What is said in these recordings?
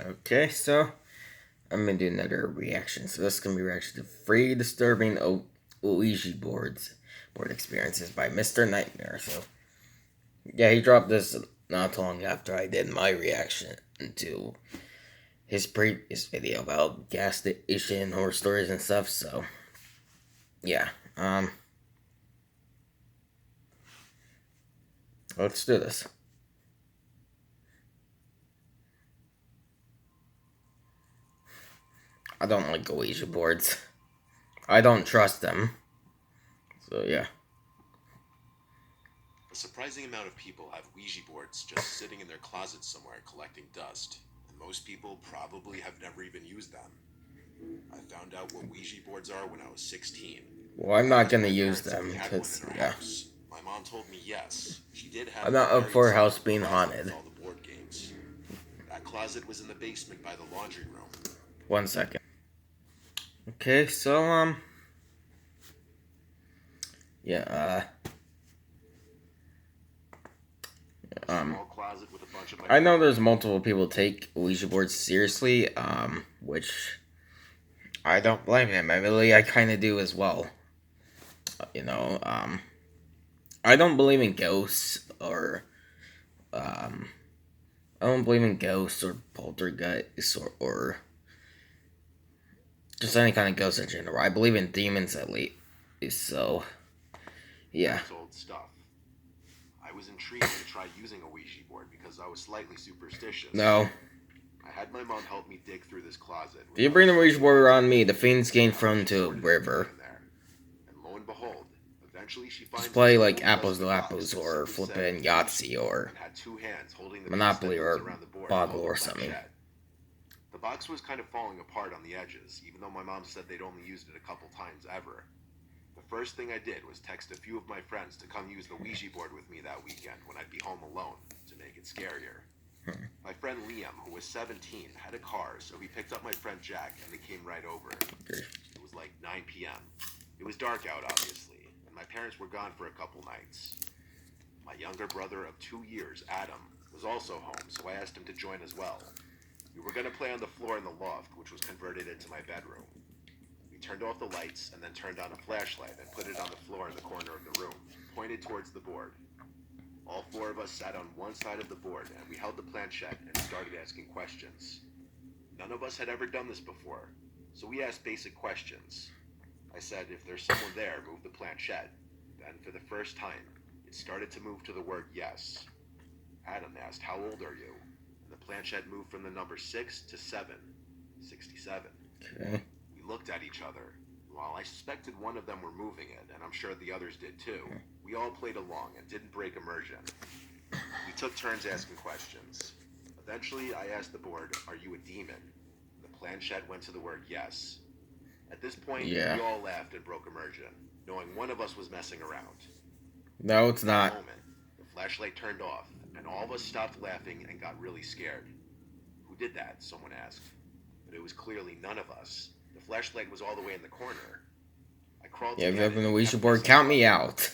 Okay, so I'm gonna do another reaction. So this is gonna be reaction to Free Disturbing Ouija board experiences by Mr. Nightmare. So yeah, he dropped this not long after I did my reaction to his previous video about gas station horror stories and stuff. So yeah, let's do this. I don't like Ouija boards. I don't trust them. So yeah. A surprising amount of people have Ouija boards just sitting in their closets somewhere collecting dust, and most people probably have never even used them. I found out what Ouija boards are when I was 16. Well, I'm not gonna My use parents them had one because in our yeah, house. My mom told me yes, she did have I'm it not up buried for a somewhere house in the being closet haunted. with all the board games. That closet was in the basement by the laundry room. 1 second. Okay, so yeah, Small closet with a bunch of my I know there's multiple people take Ouija boards seriously, which I don't blame them. I kind of do as well. You know, I don't believe in ghosts or, I don't believe in ghosts or poltergeists or just any kind of ghost in general. I believe in demons at least. So, yeah. old stuff. I was intrigued to try using a Ouija board because I was slightly superstitious. No. I had my mom help me dig through this closet. If you bring the Ouija board around me, the fiends gain thrown to a river. And lo and behold, eventually she finds Just play like apples to apples or flipping Yahtzee or had two hands holding the Monopoly or Boggle or something. The box was kind of falling apart on the edges, even though my mom said they'd only used it a couple times ever. The first thing I did was text a few of my friends to come use the Ouija board with me that weekend when I'd be home alone, to make it scarier. My friend Liam, who was 17, had a car, so he picked up my friend Jack and they came right over. It was like 9 p.m. It was dark out, obviously, and my parents were gone for a couple nights. My younger brother of 2 years, Adam, was also home, so I asked him to join as well. We were going to play on the floor in the loft, which was converted into my bedroom. We turned off the lights and then turned on a flashlight and put it on the floor in the corner of the room, pointed towards the board. All four of us sat on one side of the board and we held the planchette and started asking questions. None of us had ever done this before, so we asked basic questions. I said, if there's someone there, move the planchette. Then, for the first time, it started to move to the word yes. Adam asked, how old are you? And the planchette moved from the number 6 to 7. 67. Okay. We looked at each other. While I suspected one of them were moving it, and I'm sure the others did too, we all played along and didn't break immersion. We took turns asking questions. Eventually, I asked the board, are you a demon? The planchette went to the word yes. At this point, we all laughed and broke immersion, knowing one of us was messing around. No, it's not. At that moment, the flashlight turned off, and all of us stopped laughing and got really scared. Who did that? Someone asked. But it was clearly none of us. The flashlight was all the way in the corner. I crawled. Yeah, if you open the Ouija board, count me out.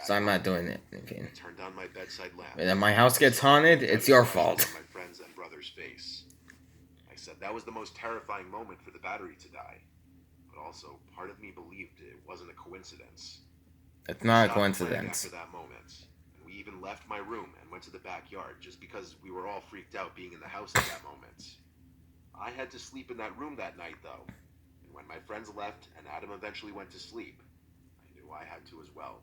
So I'm not doing it. Okay. I turned on my bedside lamp. And if my house gets haunted, it's your fault. My friend's and brother's face. I said that was the most terrifying moment for the battery to die. But also, part of me believed it wasn't a coincidence. It's not a coincidence. After that moment, and we even left my room and went to the backyard just because we were all freaked out being in the house at that moment. I had to sleep in that room that night, though. And when my friends left and Adam eventually went to sleep, I knew I had to as well.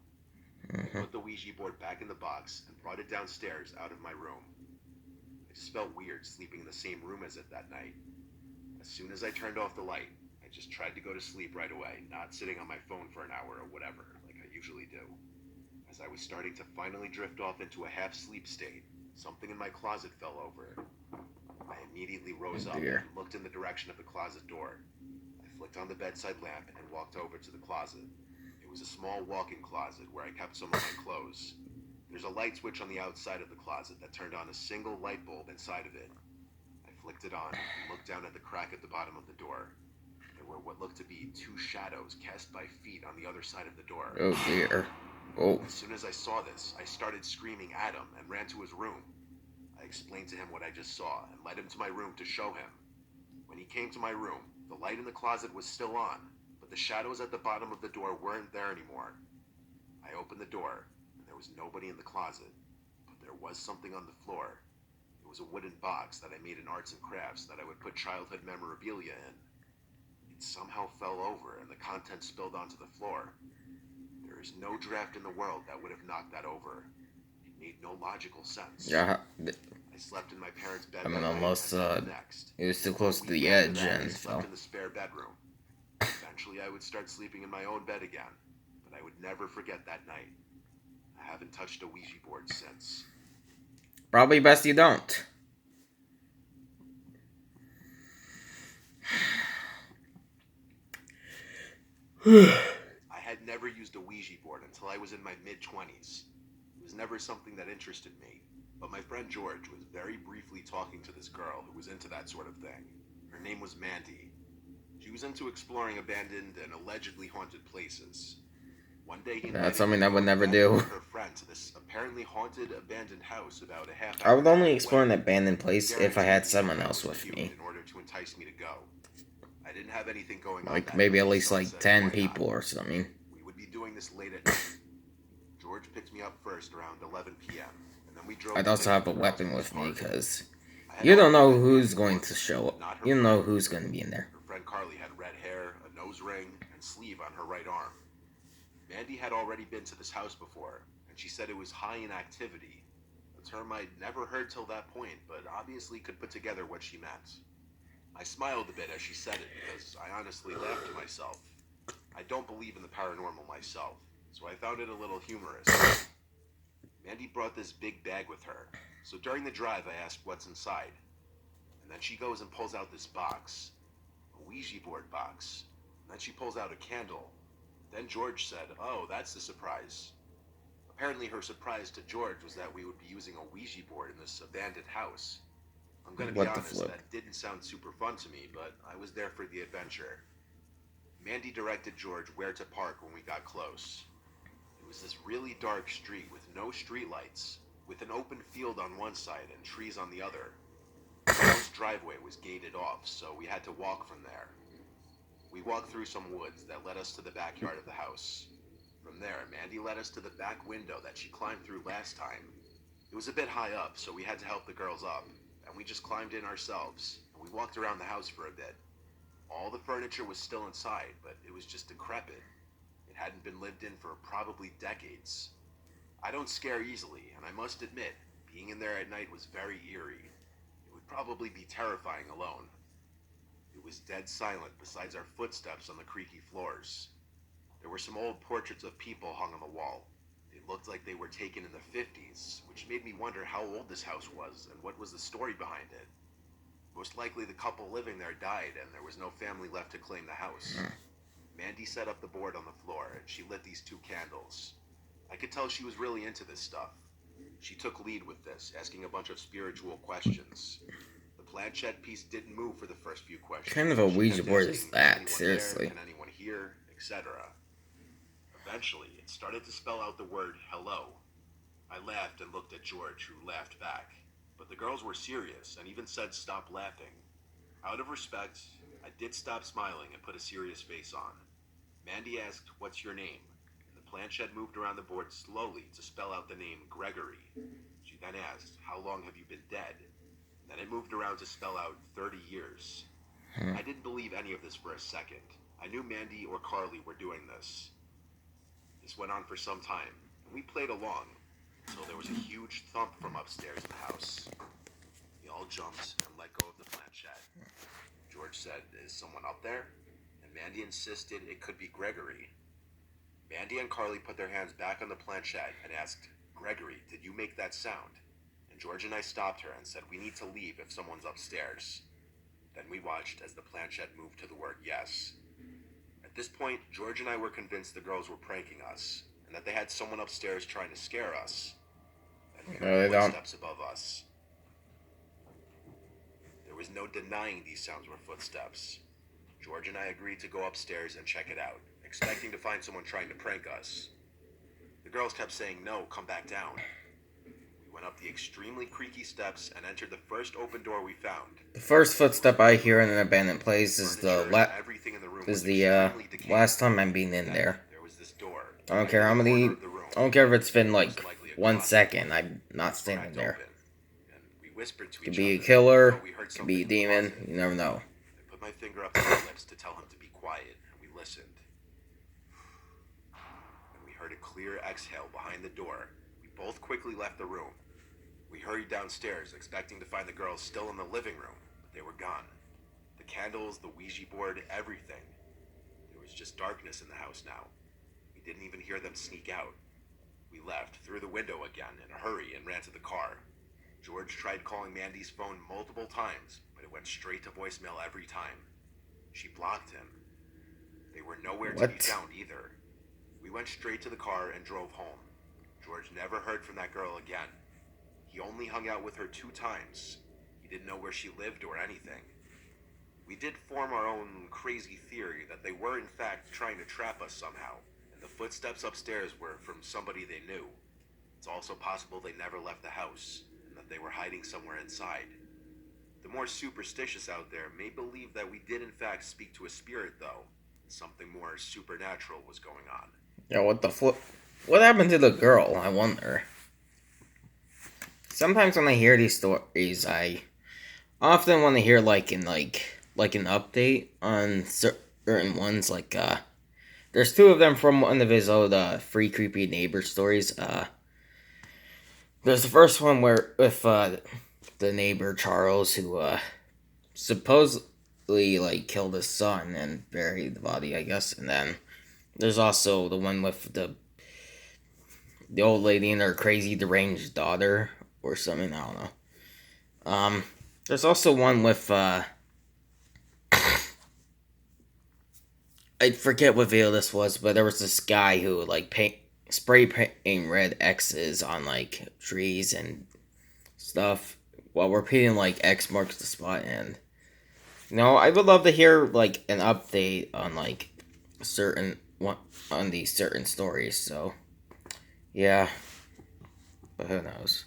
I put the Ouija board back in the box and brought it downstairs out of my room. I just felt weird sleeping in the same room as it that night. As soon as I turned off the light, I just tried to go to sleep right away, not sitting on my phone for an hour or whatever, like I usually do. As I was starting to finally drift off into a half-sleep state, something in my closet fell over. I immediately rose up and looked in the direction of the closet door. I flicked on the bedside lamp and walked over to the closet. It was a small walk-in closet where I kept some of my clothes. There's a light switch on the outside of the closet that turned on a single light bulb inside of it. I flicked it on and looked down at the crack at the bottom of the door. There were what looked to be two shadows cast by feet on the other side of the door. Oh dear. Oh. As soon as I saw this, I started screaming at him and ran to his room. I explained to him what I just saw and led him to my room to show him. When he came to my room, the light in the closet was still on, but the shadows at the bottom of the door weren't there anymore. I opened the door, and there was nobody in the closet, but there was something on the floor. It was a wooden box that I made in arts and crafts that I would put childhood memorabilia in. It somehow fell over, and the contents spilled onto the floor. There is no draft in the world that would have knocked that over. It made no logical sense. Yeah, I slept in my parents' bed I mean, that night, almost, and then the next. it was too close A to week the after edge that, I and slept fell. in the spare bedroom. Eventually, I would start sleeping in my own bed again, but I would never forget that night. I haven't touched a Ouija board since. Probably best you don't. I had never used a Ouija board until I was in my mid-20s. It was never something that interested me, but my friend George was very briefly talking to this girl who was into that sort of thing. Her name was Mandy. She was into exploring abandoned and allegedly haunted places. One day he That's invited something me I to would go never with do. her friend to this apparently haunted abandoned house about a half I hour would only drive explore an away. abandoned place if I Guaranteed had the someone invite else was with cute me. in order to entice me to go. I didn't have anything going on Like, that maybe night, at least so I like said, 10 why not? people or something. We would be doing this late at night. George picked me up first around 11 p.m. and then we drove. I'd to also pick have up a the girls weapon from with the me, park. because I had you don't already know met who's Mandy going once, to show up. not her You don't know friend. who's going to be in there. Her friend Carly had red hair, a nose ring, and sleeve on her right arm. Mandy had already been to this house before, and she said it was high in activity, a term I'd never heard till that point, but obviously could put together what she meant. I smiled a bit as she said it, because I honestly laughed to myself. I don't believe in the paranormal myself, so I found it a little humorous. Mandy brought this big bag with her, so during the drive I asked what's inside, and then she goes and pulls out this box, a Ouija board box, and then she pulls out a candle. Then George said, "Oh, that's the surprise." Apparently her surprise to George was that we would be using a Ouija board in this abandoned house. I'm gonna be What the honest, flip? that didn't sound super fun to me, but I was there for the adventure. Mandy directed George where to park when we got close. It was this really dark street with no streetlights, with an open field on one side and trees on the other. The house driveway was gated off, so we had to walk from there. We walked through some woods that led us to the backyard of the house. From there, Mandy led us to the back window that she climbed through last time. It was a bit high up, so we had to help the girls up, and we just climbed in ourselves, and we walked around the house for a bit. All the furniture was still inside, but it was just decrepit. It hadn't been lived in for probably decades. I don't scare easily, and I must admit, being in there at night was very eerie. It would probably be terrifying alone. It was dead silent besides our footsteps on the creaky floors. There were some old portraits of people hung on the wall. They looked like they were taken in the 50s, which made me wonder how old this house was and what was the story behind it. Most likely the couple living there died and there was no family left to claim the house. Mandy set up the board on the floor and she lit these two candles. I could tell she was really into this stuff. She took lead with this, asking a bunch of spiritual questions. The planchette piece didn't move for the first few questions. What kind of a She Ouija kept board asking, is "Is that? anyone Seriously. there? Can anyone hear?" etc. Eventually, it started to spell out the word hello. I laughed and looked at George, who laughed back. But the girls were serious and even said stop laughing. Out of respect, I did stop smiling and put a serious face on. Mandy asked, "What's your name?" And the planchette moved around the board slowly to spell out the name Gregory. She then asked, "How long have you been dead?" And then it moved around to spell out 30 years. I didn't believe any of this for a second. I knew Mandy or Carly were doing this. This went on for some time, and we played along, until there was a huge thump from upstairs in the house. We all jumped and let go of the planchette. George said, "Is someone up there?" And Mandy insisted it could be Gregory. Mandy and Carly put their hands back on the planchette and asked, "Gregory, did you make that sound?" And George and I stopped her and said, "We need to leave if someone's upstairs." Then we watched as the planchette moved to the word yes. At this point, George and I were convinced the girls were pranking us, and that they had someone upstairs trying to scare us. And we No, heard they don't. footsteps above us. There was no denying these sounds were footsteps. George and I agreed to go upstairs and check it out, expecting to find someone trying to prank us. The girls kept saying, "No, come back down." We went up the extremely creaky steps and entered the first open door we found. The first footstep I hear in an abandoned place is Everything in the room is was the extremely decayed. last time I'm being in there. There was this door. I don't right care in how the many. corner of the room. I don't care if it's been like Most likely a 1 closet. second. I'm not It's standing cracked there. open, and we whispered to Could each be a other, killer. "Oh, we heard Could be a something in the demon. closet." You never know. I put my finger up to my lips to tell him to be quiet, and we listened. And we heard a clear exhale behind the door. We both quickly left the room. We hurried downstairs, expecting to find the girls still in the living room, but they were gone. The candles, the Ouija board, everything. There was just darkness in the house now. We didn't even hear them sneak out. We left through the window again in a hurry and ran to the car. George tried calling Mandy's phone multiple times, but it went straight to voicemail every time. She blocked him. They were nowhere to be What? found either. We went straight to the car and drove home. George never heard from that girl again. He only hung out with her 2 times. He didn't know where she lived or anything. We did form our own crazy theory that they were in fact trying to trap us somehow, and the footsteps upstairs were from somebody they knew. It's also possible they never left the house, and that they were hiding somewhere inside. The more superstitious out there may believe that we did in fact speak to a spirit though, and something more supernatural was going on. Yeah, what the flip? What happened to the girl? I wonder. Sometimes when I hear these stories, I often want to hear like an update on certain ones. There's 2 of them from one of his old free creepy neighbor stories. There's the first one where with the neighbor Charles, who supposedly like killed his son and buried the body, I guess. And then there's also the one with the old lady and her crazy deranged daughter or something. I don't know. There's also one with I forget what video this was, but there was this guy who would like spray painting red X's on like trees and stuff while repeating like X marks the spot. And I would love to hear like an update on like on these certain stories. So yeah, but who knows?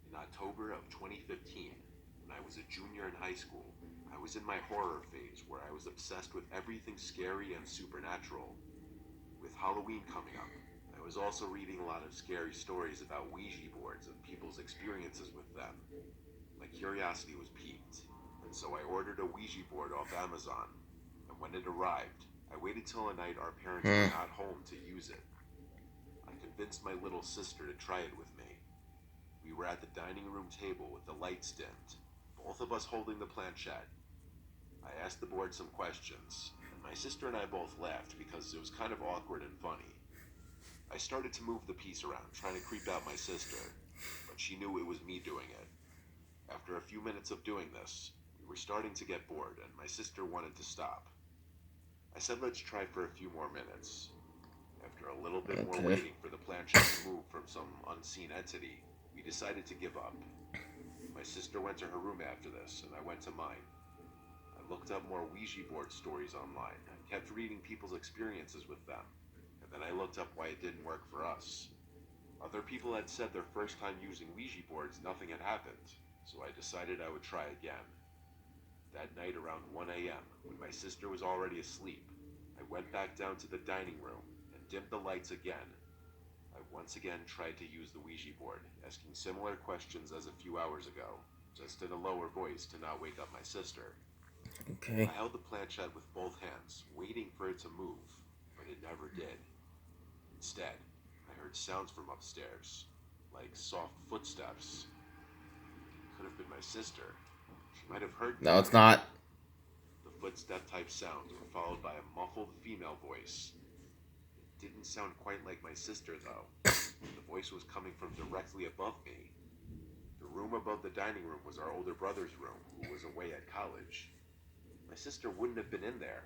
In October of 2015, when I was a junior in high school, I was in my horror phase where I was obsessed with everything scary and supernatural. With Halloween coming up, I was also reading a lot of scary stories about Ouija boards and people's experiences with them. My curiosity was piqued, and so I ordered a Ouija board off Amazon. And when it arrived, I waited till a night our parents were not home to use it. I convinced my little sister to try it with me. We were at the dining room table with the lights dimmed, both of us holding the planchette. I asked the board some questions, and my sister and I both laughed because it was kind of awkward and funny. I started to move the piece around, trying to creep out my sister, but she knew it was me doing it. After a few minutes of doing this, we were starting to get bored, and my sister wanted to stop. I said let's try for a few more minutes. After a little bit more waiting for the planchette to move from some unseen entity, we decided to give up. My sister went to her room after this, and I went to mine. I looked up more Ouija board stories online and kept reading people's experiences with them, and then I looked up why it didn't work for us. Other people had said their first time using Ouija boards nothing had happened, so I decided I would try again. That night around 1 a.m., when my sister was already asleep, I went back down to the dining room and dimmed the lights again. I once again tried to use the Ouija board, asking similar questions as a few hours ago, just in a lower voice to not wake up my sister. Okay. I held the planchette with both hands, waiting for it to move, but it never did. Instead, I heard sounds from upstairs, like soft footsteps. It could have been my sister. She might have heard me. No, it's not. The footstep-type sounds were followed by a muffled female voice. It didn't sound quite like my sister, though. The voice was coming from directly above me. The room above the dining room was our older brother's room, who was away at college. My sister wouldn't have been in there.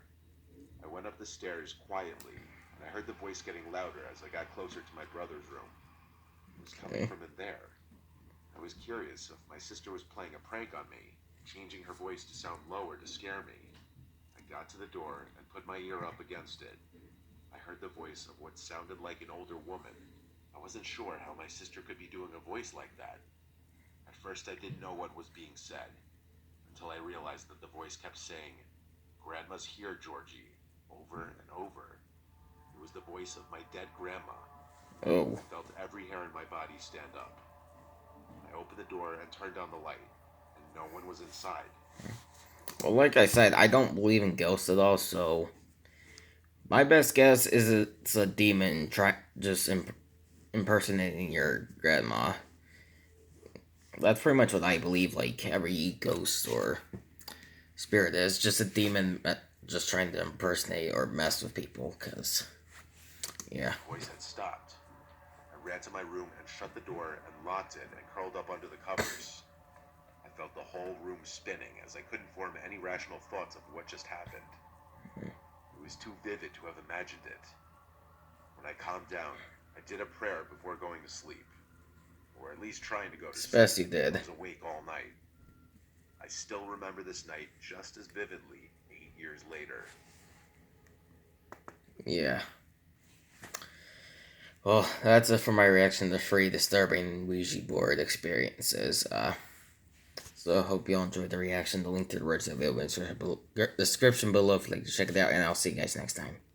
I went up the stairs quietly, and I heard the voice getting louder as I got closer to my brother's room. It was coming from in there. I was curious if my sister was playing a prank on me, changing her voice to sound lower to scare me. I got to the door and put my ear up against it. I heard the voice of what sounded like an older woman. I wasn't sure how my sister could be doing a voice like that. At first, I didn't know what was being said, until I realized that the voice kept saying, "Grandma's here, Georgie," over and over. It was the voice of my dead grandma. Oh. I felt every hair in my body stand up. I opened the door and turned on the light, and no one was inside. Well, like I said, I don't believe in ghosts at all, so my best guess is it's a demon impersonating your grandma. That's pretty much what I believe. Like every ghost or spirit is just a demon just trying to impersonate or mess with people. Cause yeah, The voice had stopped. I ran to my room and shut the door and locked it and curled up under the covers. I felt the whole room spinning as I couldn't form any rational thoughts of what just happened. It was too vivid to have imagined it. When I calmed down, I did a prayer before going to sleep, or at least trying to go to it's sleep. best you did. I was awake all night. I still remember this night just as vividly 8 years later. Yeah. Well, that's it for my reaction to three disturbing Ouija board experiences. So I hope you all enjoyed the reaction. The link to the words is available in the description below if you'd like to check it out, and I'll see you guys next time.